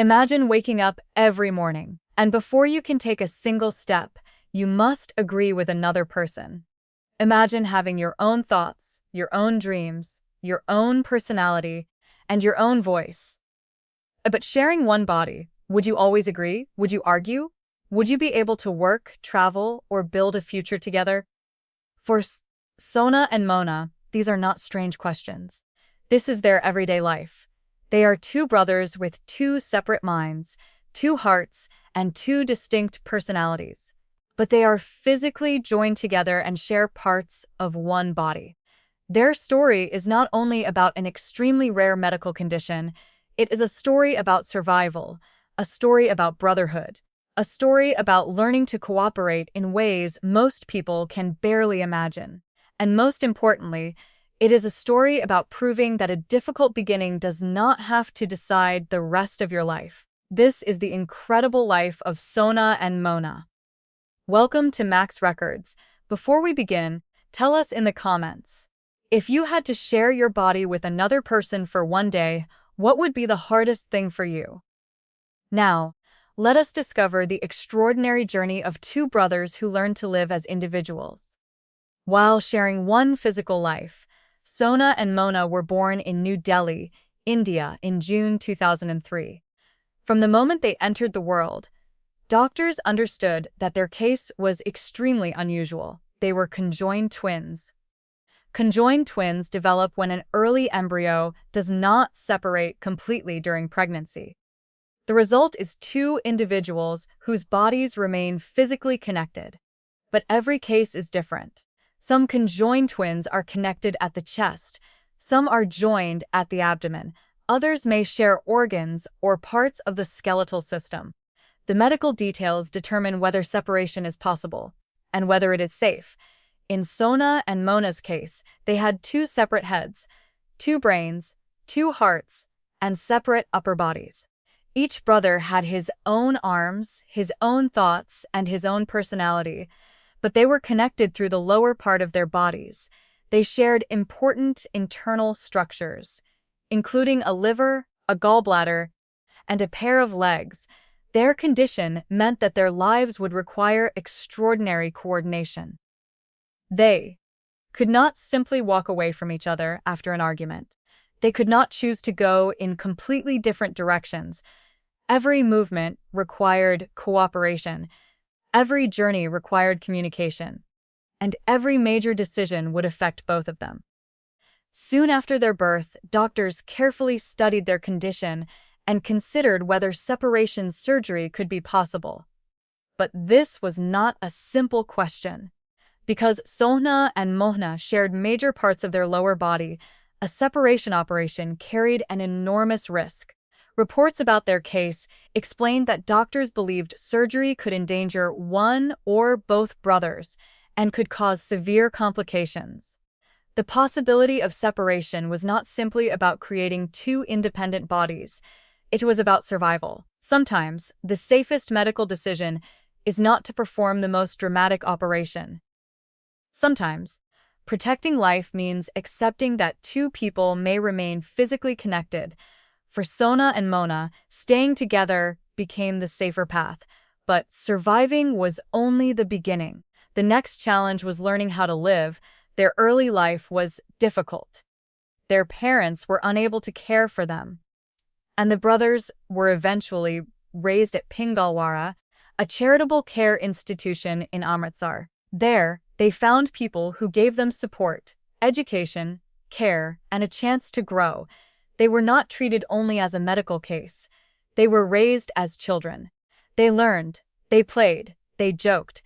Imagine waking up every morning, and before you can take a single step, you must agree with another person. Imagine having your own thoughts, your own dreams, your own personality, and your own voice. But sharing one body, would you always agree? Would you argue? Would you be able to work, travel, or build a future together? For Sohna and Mohna, these are not strange questions. This is their everyday life. They are two brothers with two separate minds, two hearts, and two distinct personalities. But they are physically joined together and share parts of one body. Their story is not only about an extremely rare medical condition, it is a story about survival, a story about brotherhood, a story about learning to cooperate in ways most people can barely imagine. And most importantly, it is a story about proving that a difficult beginning does not have to decide the rest of your life. This is the incredible life of Sohna and Mohna. Welcome to Max Records. Before we begin, tell us in the comments, if you had to share your body with another person for one day, what would be the hardest thing for you? Now, let us discover the extraordinary journey of two brothers who learned to live as individuals. While sharing one physical life, Sohna and Mohna were born in New Delhi, India in June 2003. From the moment they entered the world, doctors understood that their case was extremely unusual. They were conjoined twins. Conjoined twins develop when an early embryo does not separate completely during pregnancy. The result is two individuals whose bodies remain physically connected. But every case is different. Some conjoined twins are connected at the chest, some are joined at the abdomen, others may share organs or parts of the skeletal system. The medical details determine whether separation is possible and whether it is safe. In Sohna and Mohna's case, they had two separate heads, two brains, two hearts, and separate upper bodies. Each brother had his own arms, his own thoughts, and his own personality, but they were connected through the lower part of their bodies. They shared important internal structures, including a liver, a gallbladder, and a pair of legs. Their condition meant that their lives would require extraordinary coordination. They could not simply walk away from each other after an argument. They could not choose to go in completely different directions. Every movement required cooperation. Every journey required communication. And every major decision would affect both of them. Soon after their birth, doctors carefully studied their condition and considered whether separation surgery could be possible. But this was not a simple question. Because Sohna and Mohna shared major parts of their lower body, a separation operation carried an enormous risk. Reports about their case explained that doctors believed surgery could endanger one or both brothers and could cause severe complications. The possibility of separation was not simply about creating two independent bodies. It was about survival. Sometimes, the safest medical decision is not to perform the most dramatic operation. Sometimes, protecting life means accepting that two people may remain physically connected. For Sohna and Mohna, staying together became the safer path, but surviving was only the beginning. The next challenge was learning how to live. Their early life was difficult. Their parents were unable to care for them, and the brothers were eventually raised at Pingalwara, a charitable care institution in Amritsar. There, they found people who gave them support, education, care, and a chance to grow. They were not treated only as a medical case. They were raised as children. They learned, they played, they joked.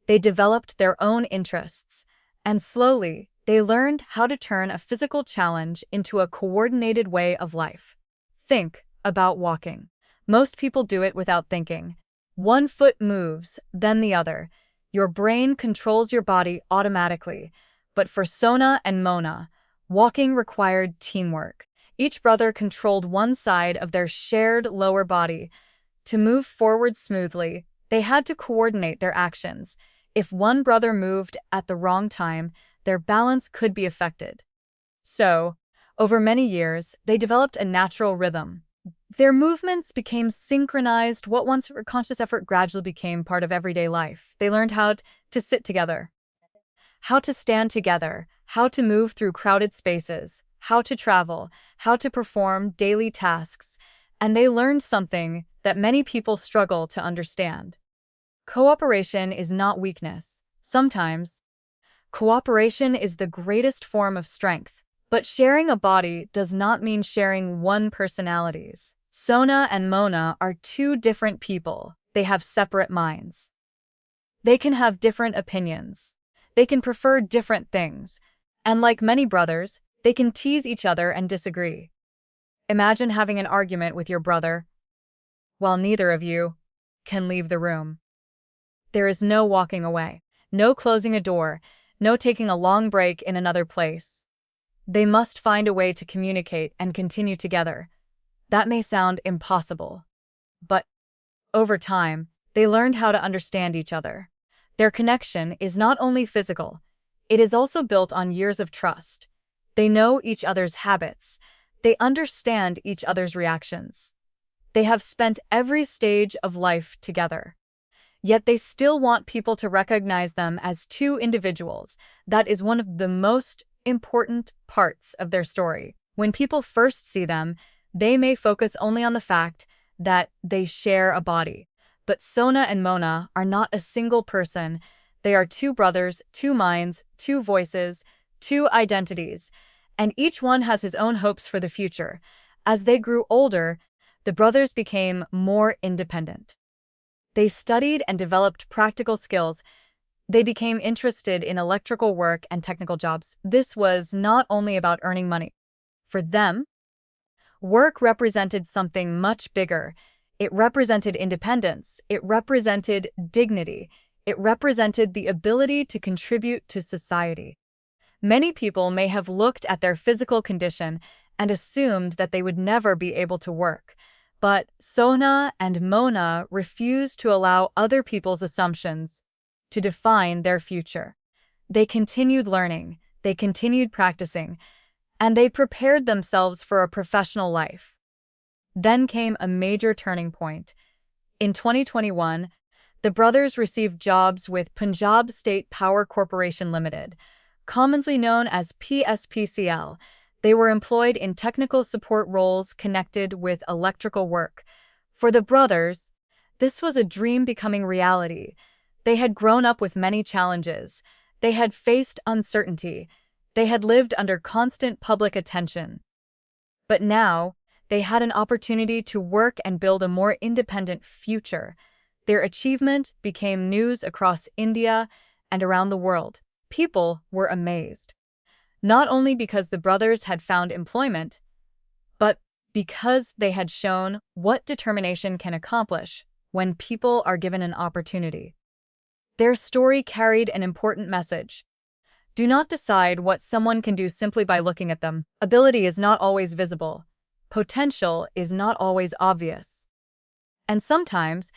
They developed their own interests. And slowly, they learned how to turn a physical challenge into a coordinated way of life. Think about walking. Most people do it without thinking. One foot moves, then the other. Your brain controls your body automatically. But for Sohna and Mohna, walking required teamwork. Each brother controlled one side of their shared lower body. To move forward smoothly, they had to coordinate their actions. If one brother moved at the wrong time, their balance could be affected. So, over many years, they developed a natural rhythm. Their movements became synchronized. What once were conscious effort gradually became part of everyday life. They learned how to sit together, how to stand together, how to move through crowded spaces, how to travel, how to perform daily tasks, and they learned something that many people struggle to understand. Cooperation is not weakness. Sometimes, cooperation is the greatest form of strength. But sharing a body does not mean sharing one personalities. Sohna and Mohna are two different people. They have separate minds. They can have different opinions. They can prefer different things. And like many brothers, they can tease each other and disagree. Imagine having an argument with your brother, while neither of you can leave the room. There is no walking away, no closing a door, no taking a long break in another place. They must find a way to communicate and continue together. That may sound impossible, but over time, they learned how to understand each other. Their connection is not only physical, it is also built on years of trust. They know each other's habits. They understand each other's reactions. They have spent every stage of life together. Yet they still want people to recognize them as two individuals. That is one of the most important parts of their story. When people first see them, they may focus only on the fact that they share a body. But Sohna and Mohna are not a single person. They are two brothers, two minds, two voices, two identities, and each one has his own hopes for the future. As they grew older, the brothers became more independent. They studied and developed practical skills. They became interested in electrical work and technical jobs. This was not only about earning money. For them, work represented something much bigger. It represented independence. It represented dignity. It represented the ability to contribute to society. Many people may have looked at their physical condition and assumed that they would never be able to work. But Sohna and Mohna refused to allow other people's assumptions to define their future. They continued learning, they continued practicing, and they prepared themselves for a professional life. Then came a major turning point. In 2021, the brothers received jobs with Punjab State Power Corporation Limited, commonly known as PSPCL. They were employed in technical support roles connected with electrical work. For the brothers, this was a dream becoming reality. They had grown up with many challenges. They had faced uncertainty. They had lived under constant public attention. But now, they had an opportunity to work and build a more independent future. Their achievement became news across India and around the world. People were amazed. Not only because the brothers had found employment, but because they had shown what determination can accomplish when people are given an opportunity. Their story carried an important message. Do not decide what someone can do simply by looking at them. Ability is not always visible. Potential is not always obvious. And sometimes,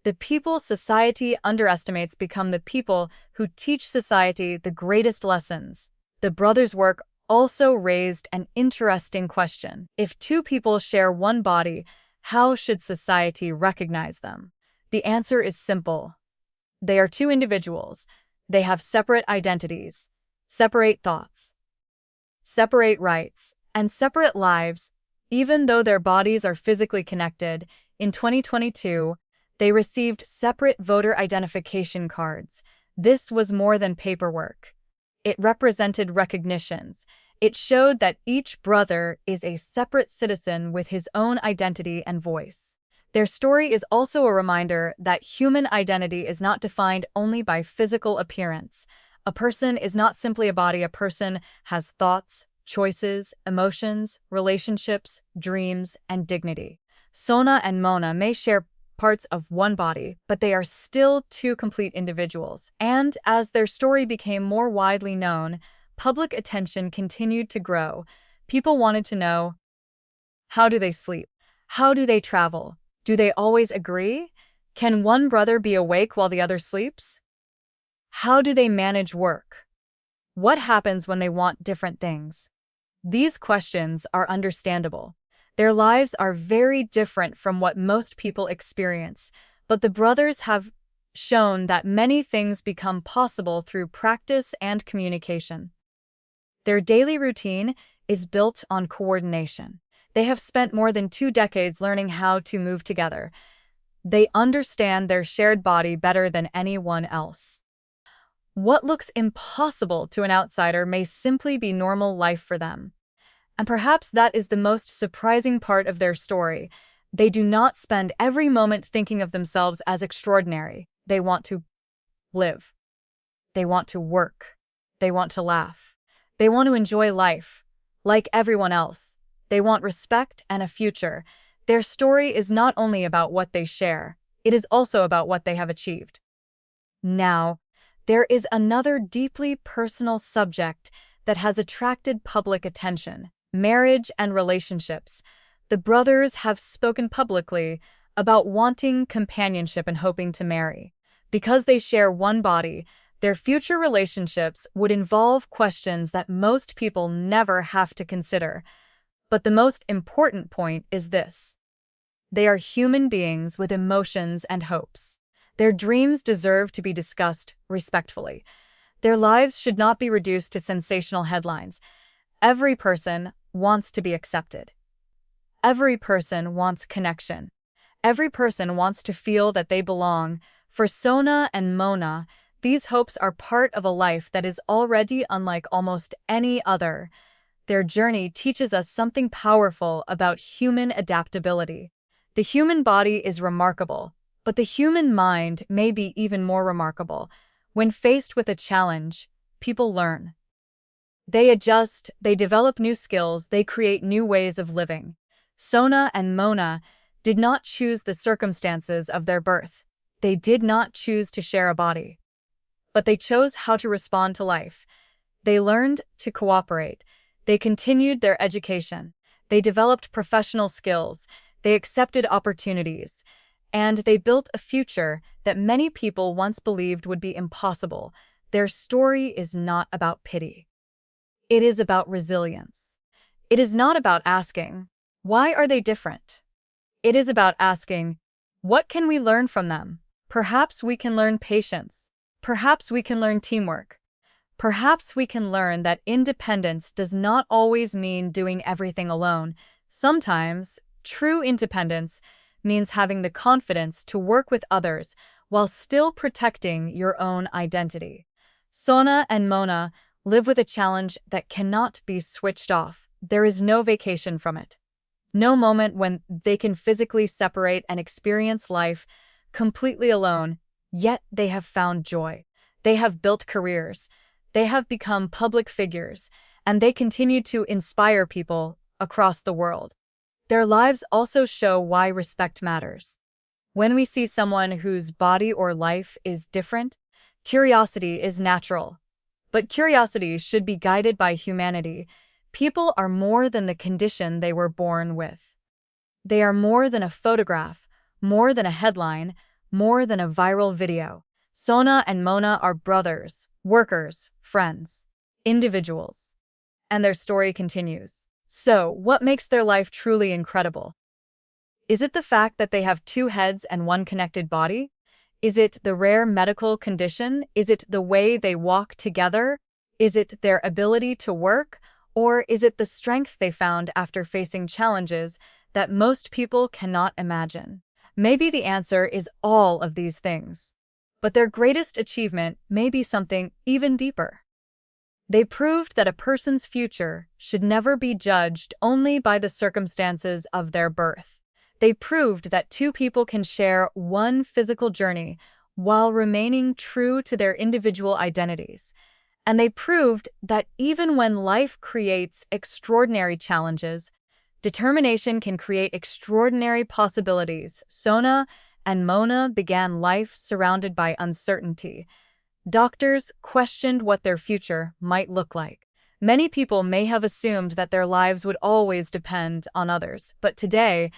the people society underestimates become the people who teach society the greatest lessons. The brothers' work also raised an interesting question. If two people share one body, how should society recognize them? The answer is simple. They are two individuals. They have separate identities, separate thoughts, separate rights, and separate lives. Even though their bodies are physically connected, in 2022, they received separate voter identification cards. This was more than paperwork. It represented recognitions. It showed that each brother is a separate citizen with his own identity and voice. Their story is also a reminder that human identity is not defined only by physical appearance. A person is not simply a body. A person has thoughts, choices, emotions, relationships, dreams, and dignity. Sohna and Mohna may share parts of one body, but they are still two complete individuals. And as their story became more widely known, public attention continued to grow. People wanted to know, how do they sleep? How do they travel? Do they always agree? Can one brother be awake while the other sleeps? How do they manage work? What happens when they want different things? These questions are understandable. Their lives are very different from what most people experience, but the brothers have shown that many things become possible through practice and communication. Their daily routine is built on coordination. They have spent more than 2 decades learning how to move together. They understand their shared body better than anyone else. What looks impossible to an outsider may simply be normal life for them. And perhaps that is the most surprising part of their story. They do not spend every moment thinking of themselves as extraordinary. They want to live. They want to work. They want to laugh. They want to enjoy life. Like everyone else, they want respect and a future. Their story is not only about what they share, it is also about what they have achieved. Now, there is another deeply personal subject that has attracted public attention: marriage and relationships. The brothers have spoken publicly about wanting companionship and hoping to marry. Because they share one body, their future relationships would involve questions that most people never have to consider. But the most important point is this: they are human beings with emotions and hopes. Their dreams deserve to be discussed respectfully. Their lives should not be reduced to sensational headlines. Every person wants to be accepted. Every person wants connection. Every person wants to feel that they belong. For Sohna and Mohna, these hopes are part of a life that is already unlike almost any other. Their journey teaches us something powerful about human adaptability. The human body is remarkable, but the human mind may be even more remarkable. When faced with a challenge, people learn. They adjust, they develop new skills, they create new ways of living. Sohna and Mohna did not choose the circumstances of their birth. They did not choose to share a body. But they chose how to respond to life. They learned to cooperate. They continued their education. They developed professional skills. They accepted opportunities. And they built a future that many people once believed would be impossible. Their story is not about pity. It is about resilience. It is not about asking, why are they different? It is about asking, what can we learn from them? Perhaps we can learn patience. Perhaps we can learn teamwork. Perhaps we can learn that independence does not always mean doing everything alone. Sometimes, true independence means having the confidence to work with others while still protecting your own identity. Sohna and Mohna live with a challenge that cannot be switched off. There is no vacation from it. No moment when they can physically separate and experience life completely alone, yet they have found joy. They have built careers. They have become public figures, and they continue to inspire people across the world. Their lives also show why respect matters. When we see someone whose body or life is different, curiosity is natural. But curiosity should be guided by humanity. People are more than the condition they were born with. They are more than a photograph, more than a headline, more than a viral video. Sohna and Mohna are brothers, workers, friends, individuals. And their story continues. So, what makes their life truly incredible? Is it the fact that they have 2 heads and 1 connected body? Is it the rare medical condition? Is it the way they walk together? Is it their ability to work? Or is it the strength they found after facing challenges that most people cannot imagine? Maybe the answer is all of these things. But their greatest achievement may be something even deeper. They proved that a person's future should never be judged only by the circumstances of their birth. They proved that 2 people can share one physical journey while remaining true to their individual identities. And they proved that even when life creates extraordinary challenges, determination can create extraordinary possibilities. Sohna and Mohna began life surrounded by uncertainty. Doctors questioned what their future might look like. Many people may have assumed that their lives would always depend on others, but today,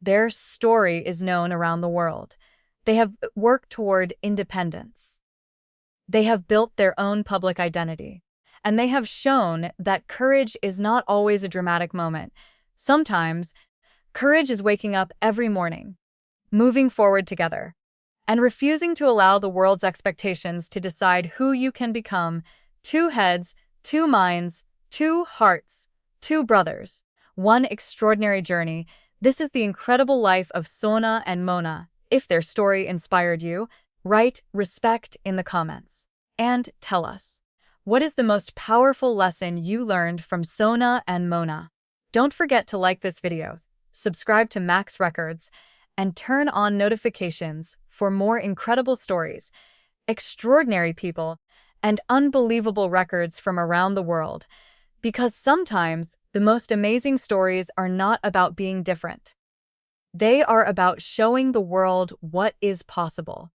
their story is known around the world. They have worked toward independence. They have built their own public identity. And they have shown that courage is not always a dramatic moment. Sometimes, Courage is waking up every morning, moving forward together, and refusing to allow the world's expectations to decide who you can become. Two heads, two minds, two hearts, two brothers. One extraordinary journey. This is the incredible life of Sohna and Mohna. If their story inspired you, write respect in the comments. And tell us, what is the most powerful lesson you learned from Sohna and Mohna? Don't forget to like this video, subscribe to Max Records, and turn on notifications for more incredible stories, extraordinary people, and unbelievable records from around the world. Because sometimes the most amazing stories are not about being different. They are about showing the world what is possible.